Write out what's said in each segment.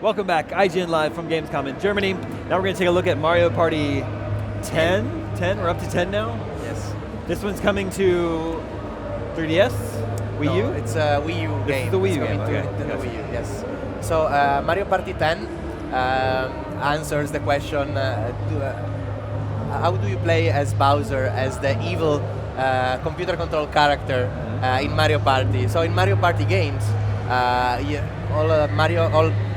Welcome back, IGN Live from Gamescom in Germany. Now we're going to take a look at Mario Party 10. 10? We're up to 10 now? Yes. This one's coming to 3DS? Wii U? It's a Wii U This game. is the Wii U It's game, coming okay. to the Yes. Wii U, yes. So Mario Party 10 answers the question, how do you play as Bowser, as the evil computer-controlled character in Mario Party? So in Mario Party games, all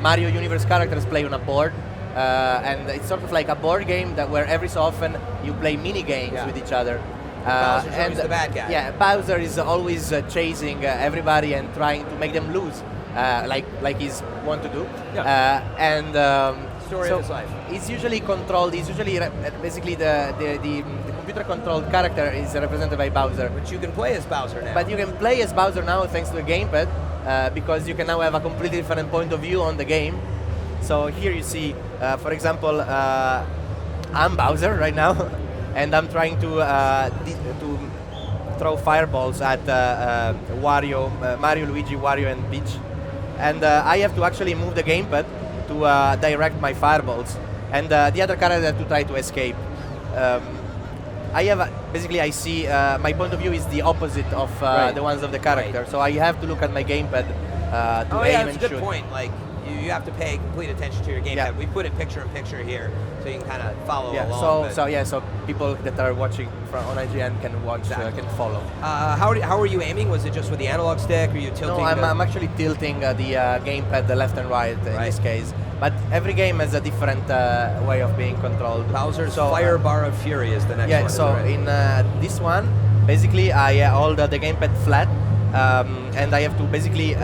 Mario Universe characters play on a board, and it's sort of like a board game that where every so often you play mini games with each other. Bowser's always the bad guy. Yeah, Bowser is always chasing everybody and trying to make them lose, like he's want to do. Yeah. Story so of his life. He's usually controlled. He's usually basically the computer-controlled character is represented by Bowser. But you can play as Bowser now. But you can play as Bowser now thanks to the gamepad, because you can now have a completely different point of view on the game. So here you see, for example, I'm Bowser right now, and I'm trying to throw fireballs at Wario, Mario, Luigi, Wario, and Peach. And I have to actually move the gamepad to direct my fireballs, and the other character has to try to escape. I have basically I see my point of view is the opposite of the ones of the character, so I have to look at my gamepad to aim and that's a good shoot. point. Like you have to pay complete attention to your gamepad. Yeah. We put it picture in picture here, so you can kind of follow along. So people that are watching on IGN can watch, can follow. How are you aiming? Was it just with the analog stick, or are you tilting? No, I'm actually tilting the gamepad the left and right in this case. But every game has a different way of being controlled. Bowser's Fire Bar of Fury is the next one. Yeah, so in this one, basically I hold the gamepad flat, and I have to basically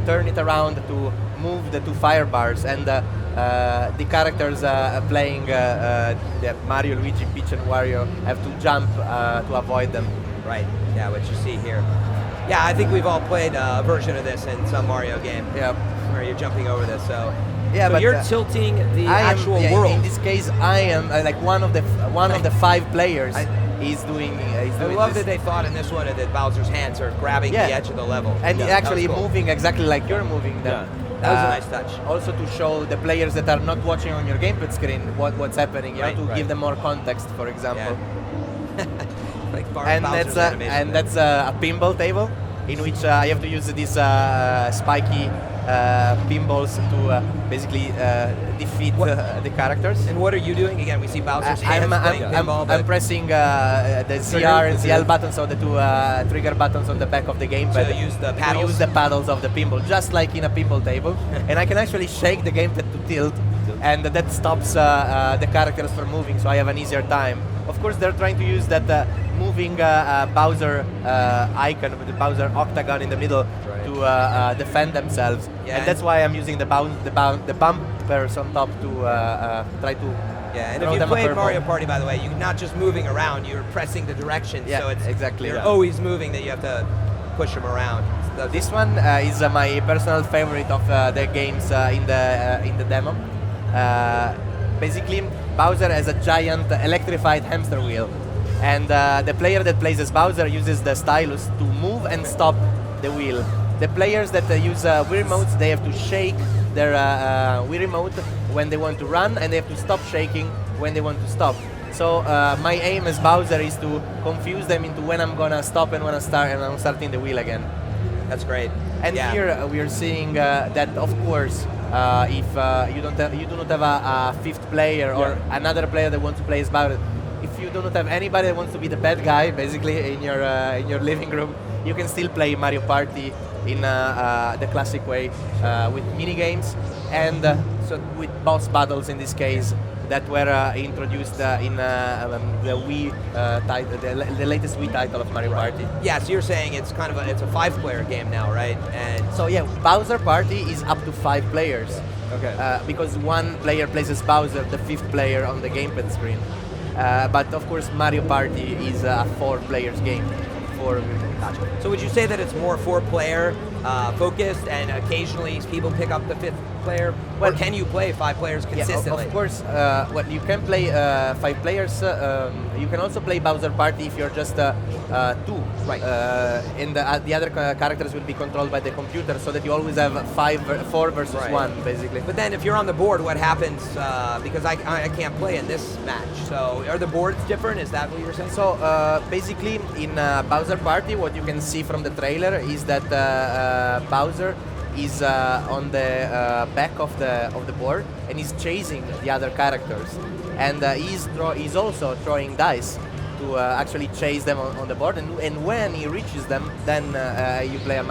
turn it around to move the two fire bars, and the characters playing the Mario, Luigi, Peach, and Wario have to jump to avoid them. Right. Yeah, what you see here. Yeah, I think we've all played a version of this in some Mario game. Yeah. Where you're jumping over this. So but you're tilting the actual yeah, world. In this case, I am like one of the 5 players. He's doing I love this. that they thought in this one that Bowser's hands are grabbing the edge of the level. And actually cool. moving exactly like you're moving them. That was a nice touch. Also to show the players that are not watching on your gamepad screen what's happening, to give them more context, for example. Like And that's a pinball table in which I have to use these spiky pinballs to basically defeat the characters. And what are you doing? Again, we see Bowser's hands playing pinball. I'm pressing the CR and CL buttons, so the two trigger buttons on the back of the gamepad. So use the paddles? To use the paddles of the pinball, just like in a pinball table. And I can actually shake the gamepad to tilt, and that stops the characters from moving, so I have an easier time. Of course, they're trying to use that moving Bowser icon with the Bowser octagon in the middle to defend themselves, and that's why I'm using the bumpers on top to try to. Yeah, and if you played Mario Party, by the way, you're not just moving around; you're pressing the direction. Yeah, so it's exactly. They're always moving. That you have to push them around. This one is my personal favorite of the games in the demo. Basically, Bowser has a giant electrified hamster wheel, and the player that plays as Bowser uses the stylus to move and stop the wheel. The players that use Wii remotes, they have to shake their Wii remote when they want to run, and they have to stop shaking when they want to stop. So my aim as Bowser is to confuse them into when I'm gonna stop and when I start, and I'm starting the wheel again. That's great. And here we are seeing that, of course, if you do not have a fifth player or another player that wants to play as Bowser, if you do not have anybody that wants to be the bad guy, basically in your living room, you can still play Mario Party in the classic way with mini games, and so with boss battles in this case that were introduced in the Wii title, the latest Wii title of Mario Party. Yeah, so you're saying it's kind of it's a 5-player game now, right? And so yeah, Bowser Party is up to 5 players. Okay. Because one player plays as Bowser, the 5th player on the gamepad screen. But of course, Mario Party is a 4 players game. Gotcha. So would you say that it's more 4-player focused, and occasionally people pick up the 5th player? Or can you play 5 players consistently? Yeah, of course. Well, you can play 5 players. You can also play Bowser Party if you're just 2. Right. And the other characters will be controlled by the computer, so that you always have 4 versus 1, basically. But then if you're on the board, what happens? Because I can't play in this match. So are the boards different? Is that what you're saying? So basically, in Bowser Party, what you can see from the trailer is that Bowser is on the back of the board, and he's chasing the other characters, and he's also throwing dice to actually chase them on the board, and when he reaches them, then you play a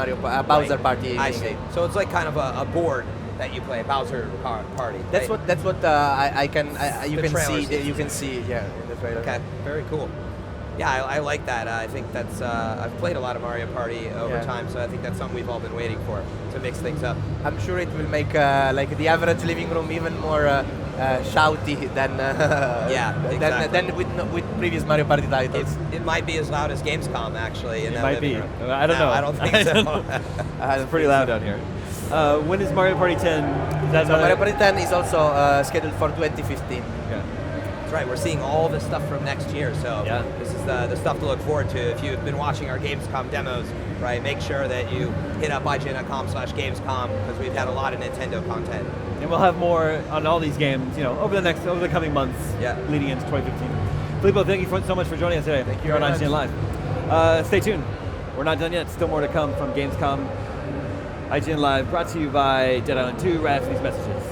Bowser Party. I see. So it's like kind of a board that you play, a Bowser Party. That's what you can see in the trailer. Okay, very cool. Yeah, I like that. I think that's, I've played a lot of Mario Party over time, so I think that's something we've all been waiting for, to mix things up. I'm sure it will make like the average living room even more shouty than than with previous Mario Party titles. It might be as loud as Gamescom, actually. It might be. Room. I don't know. I don't think so. It's pretty loud down here. When is Mario Party 10? Mario Party 10 is also scheduled for 2015. Okay. That's right, we're seeing all this stuff from next year, so this is the stuff to look forward to. If you've been watching our Gamescom demos, right, make sure that you hit up IGN.com/Gamescom, because we've had a lot of Nintendo content. And we'll have more on all these games, over the coming months, leading into 2015. Filippo, thank you so much for joining us today. Thank you here on very IGN Live. Stay tuned. We're not done yet. Still more to come from Gamescom. IGN Live, brought to you by Dead Island 2. Right after these messages.